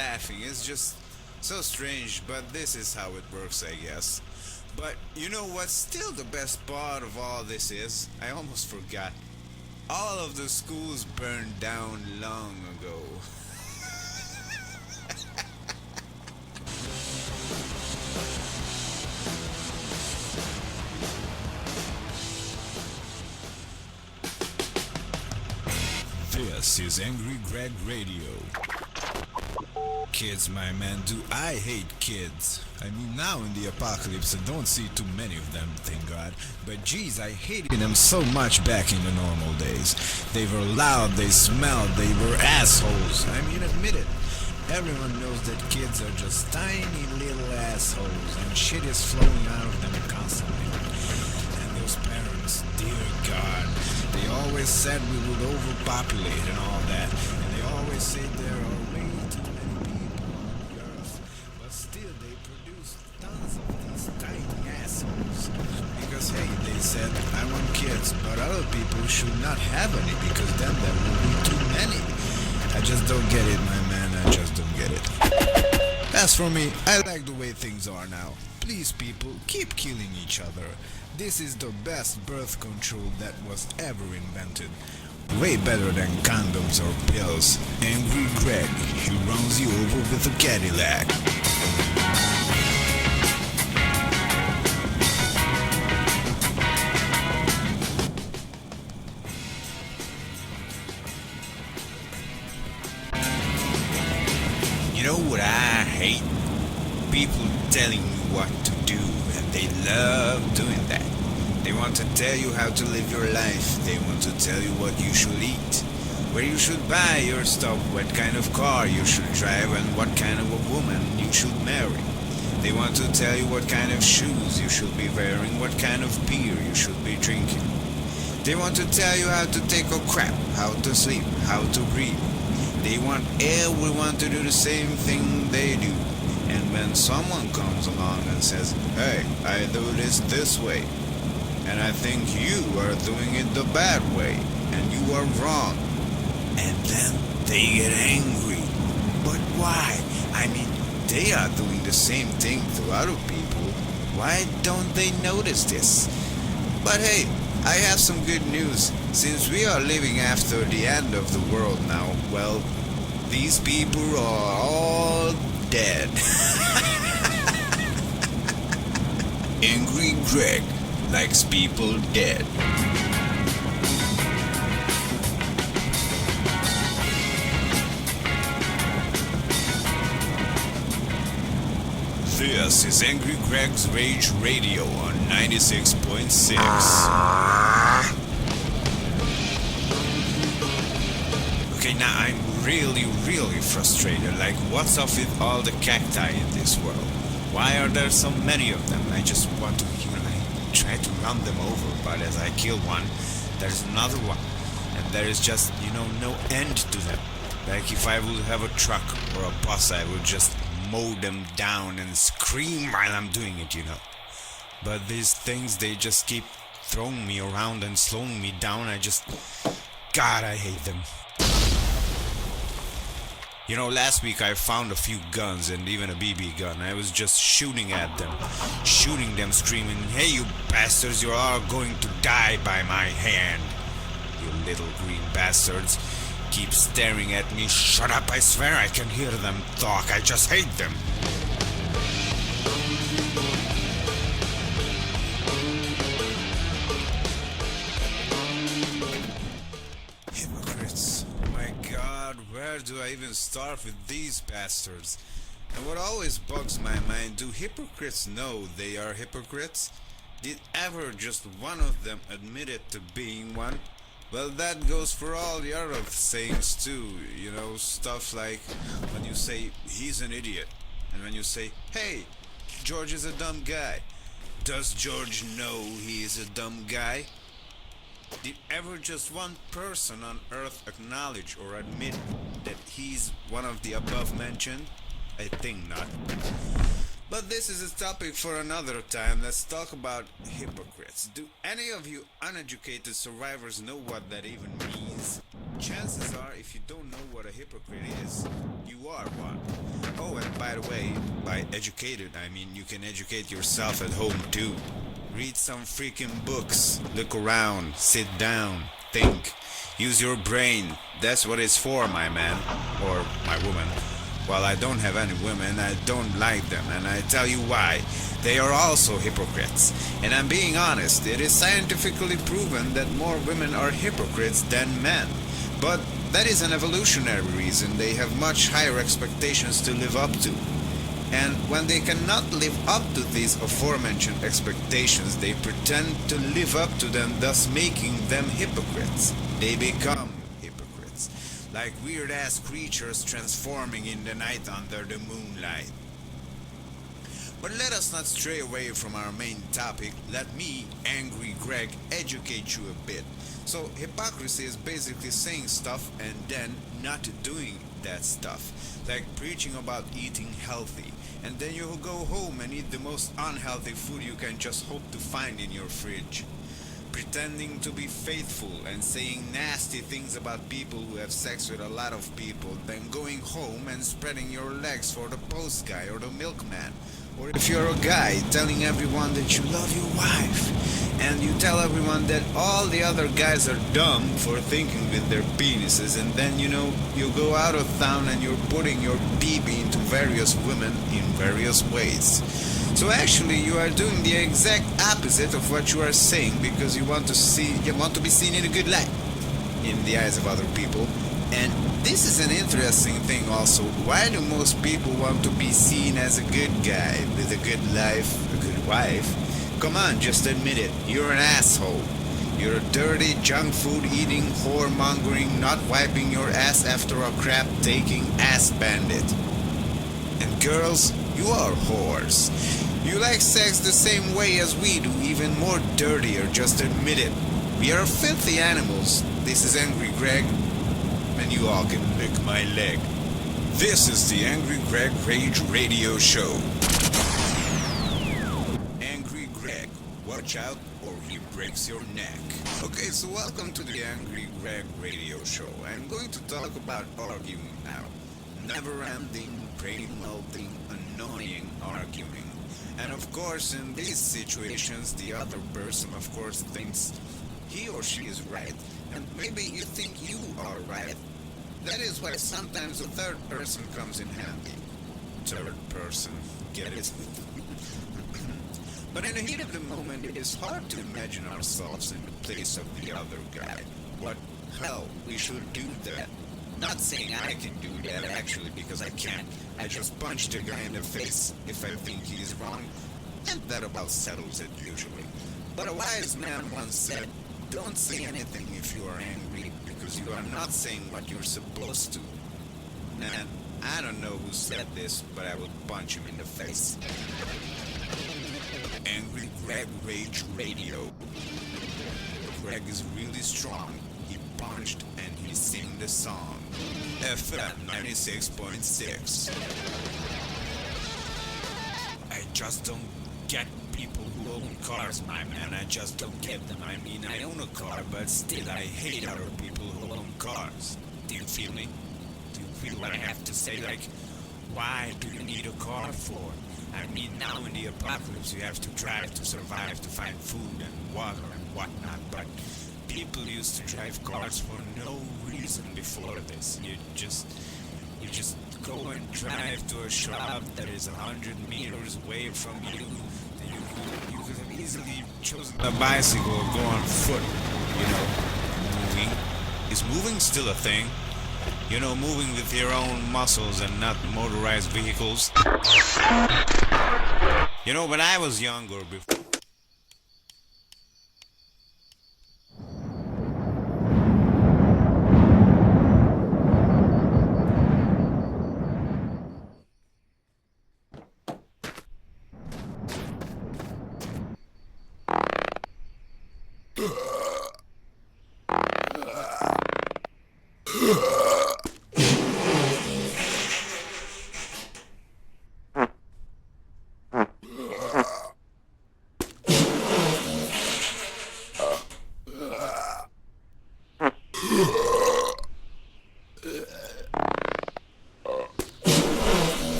laughing. It's just so strange, but this is how it works, I guess. But you know what's still the best part of all this is? I almost forgot. All of the schools burned down long ago. This is Angry Greg Radio. Kids, my man, do I hate kids. I mean, now in the apocalypse, I don't see too many of them, thank God. But geez, I hated them so much back in the normal days. They were loud, they smelled, they were assholes. I mean, admit it. Everyone knows that kids are just tiny little assholes, and shit is flowing out of them constantly. And those parents, dear God, they always said we would overpopulate and all that. And they always say there are way too many people on the earth. But still, they produce tons of these tiny assholes. Because, hey, they said, I want kids, but other people should not have any because then there will be too many. I just don't get it, my man. I just don't get it. As for me, I like the way things are now. Please, people, keep killing each other. This is the best birth control that was ever invented. Way better than condoms or pills. Angry Greg, he runs you over with a Cadillac. You know what I hate? People telling you what to do, and they love doing that. They want to tell you how to live your life. They want to tell you what you should eat, where you should buy your stuff, what kind of car you should drive, and what kind of a woman you should marry. They want to tell you what kind of shoes you should be wearing, what kind of beer you should be drinking. They want to tell you how to take a crap, how to sleep, how to breathe. They want everyone to do the same thing they do. And when someone comes along and says, hey, I do this way, and I think you are doing it the bad way, and you are wrong, and then they get angry. But why? I mean, they are doing the same thing to other people. Why don't they notice this? But hey, I have some good news. Since we are living after the end of the world now, well, these people are all dead. Angry Greg likes people dead. This is Angry Greg's Rage Radio on 96.6. Okay, now I'm really frustrated. Like, what's up with all the cacti in this world? Why are there so many of them? I just want to, I try to run them over, but as I kill one, there's another one. And there is just, no end to them. Like, if I would have a truck or a bus, I would just mow them down and scream while I'm doing it, But these things, they just keep throwing me around and slowing me down. God, I hate them. Last week I found a few guns and even a BB gun. I was just shooting at them, screaming, hey you bastards, you are going to die by my hand. You little green bastards. Keep staring at me. Shut up, I swear I can hear them talk. I just hate them. Hypocrites. My God, where do I even start with these bastards? And what always bugs my mind, do hypocrites know they are hypocrites? Did ever just one of them admit it to being one? Well, that goes for all the other sayings too, stuff like when you say, he's an idiot, and when you say, hey, George is a dumb guy. Does George know he is a dumb guy? Did ever just one person on earth acknowledge or admit that he's one of the above mentioned? I think not. But this is a topic for another time. Let's talk about hypocrites. Do any of you uneducated survivors know what that even means? chances are, if you don't know what a hypocrite is, you are one. Oh, and by the way, by educated, I mean you can educate yourself at home too. Read some freaking books, look around, sit down, think, use your brain. That's what it's for, my man, or my woman. While I don't have any women, I don't like them, and I tell you why. They are also hypocrites. And I'm being honest, it is scientifically proven that more women are hypocrites than men. But that is an evolutionary reason. They have much higher expectations to live up to. And when they cannot live up to these aforementioned expectations, they pretend to live up to them, thus making them hypocrites. They become hypocrites, like weird-ass creatures transforming in the night under the moonlight. But let us not stray away from our main topic. Let me, Angry Greg, educate you a bit. So, hypocrisy is basically saying stuff and then not doing that stuff. Like preaching about eating healthy, and then you go home and eat the most unhealthy food you can just hope to find in your fridge. Pretending to be faithful and saying nasty things about people who have sex with a lot of people, then going home and spreading your legs for the post guy or the milkman. Or if you're a guy, telling everyone that you love your wife, and you tell everyone that all the other guys are dumb for thinking with their penises, and then you go out of town and you're putting your BB into various women in various ways. So actually you are doing the exact opposite of what you are saying, because you want to be seen in a good light in the eyes of other people. And this is an interesting thing also. Why do most people want to be seen as a good guy with a good life, a good wife? Come on, just admit it. You're an asshole. You're a dirty, junk food eating, whoremongering, not wiping your ass after a crap taking ass bandit. And girls, you are whores. You like sex the same way as we do, even more dirtier, just admit it. We are filthy animals. This is Angry Greg, and you all can lick my leg. This is the Angry Greg Rage Radio Show. Angry Greg, watch out or he breaks your neck. Okay, so welcome to the Angry Greg Radio Show. I'm going to talk about arguing now. Never-ending, brain-melting, annoying arguing. And of course, in these situations, the other person, of course, thinks he or she is right, and maybe you think you are right. That is why sometimes a third person comes in handy. Third person, get it? But in the heat of the moment, it is hard to imagine ourselves in the place of the other guy. What hell, we should do that. Not saying I can do that, actually, because I can't. I just punch the guy in the face if I think he's wrong, and that about settles it usually. But a wise man once said, don't say anything if you are angry, because you are not saying what you're supposed to. And I don't know who said this, but I would punch him in the face. Angry Greg Rage Radio. Greg is really strong. He punched and he sang the song. FM 96.6. I just don't get people who own cars, my man. I just don't get them. I mean, I own a car, but still I hate other people who own cars. Do you feel me? Do you feel what I have to say? Like, why do you need a car for? I mean, now in the apocalypse you have to drive to survive, to find food and water and whatnot, but people used to drive cars for no reason before this. You just go and drive to a shop that is 100 meters away from you. You could have easily chosen a bicycle or go on foot, moving. Is moving still a thing? Moving with your own muscles and not motorized vehicles. When I was younger, before